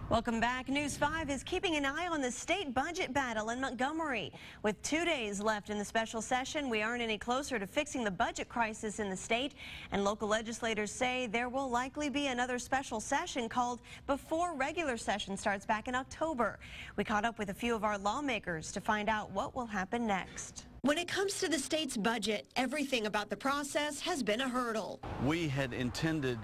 Welcome back. News 5 is keeping an eye on the state budget battle in Montgomery. With 2 days left in the special session, we aren't any closer to fixing the budget crisis in the state. And local legislators say there will likely be another special session called before regular session starts back in October. We caught up with a few of our lawmakers to find out what will happen next. When it comes to the state's budget, everything about the process has been a hurdle. We had intended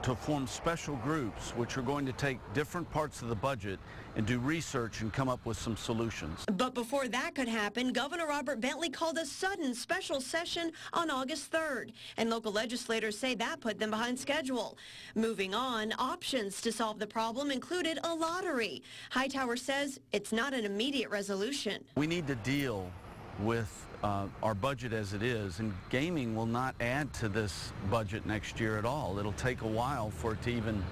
to form special groups which are going to take different parts of the budget and do research and come up with some solutions. But before that could happen, Governor Robert Bentley called a sudden special session on August 3rd, and local legislators say that put them behind schedule. Moving on, options to solve the problem included a lottery. Hightower says it's not an immediate resolution. We need to deal with our budget as it is, and gaming will not add to this budget next year at all. It'll take a while for it to even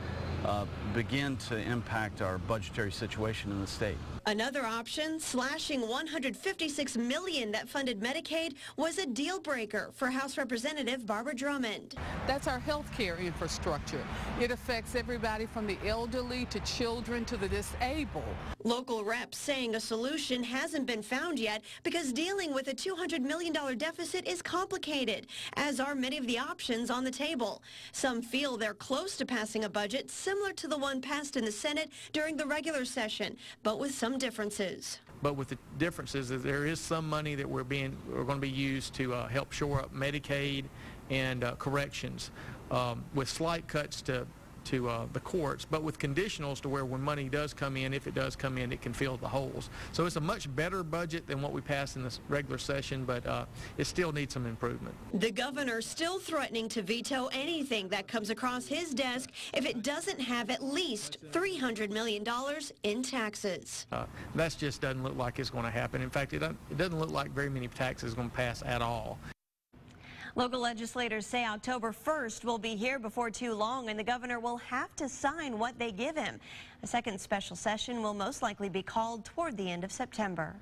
begin to impact our budgetary situation in the state. Another option, slashing $156 million that funded Medicaid, was a deal breaker for House Representative Barbara Drummond. That's our health care infrastructure. It affects everybody from the elderly to children to the disabled. Local reps saying a solution hasn't been found yet because dealing with a $200 million deficit is complicated, as are many of the options on the table. Some feel they're close to passing a budget similar to the one passed in the Senate during the regular session, but with some differences. But with the differences is there is some money that we're going to be used to help shore up Medicaid and corrections, with slight cuts to the courts, but with conditionals to where when money does come in, if it does come in, it can fill the holes. So it's a much better budget than what we passed in this regular session, but it still needs some improvement. The governor still threatening to veto anything that comes across his desk if it doesn't have at least $300 million in taxes. That just doesn't look like it's going to happen. In fact, it doesn't look like very many taxes are going to pass at all. Local legislators say October 1st will be here before too long, and the governor will have to sign what they give him. A second special session will most likely be called toward the end of September.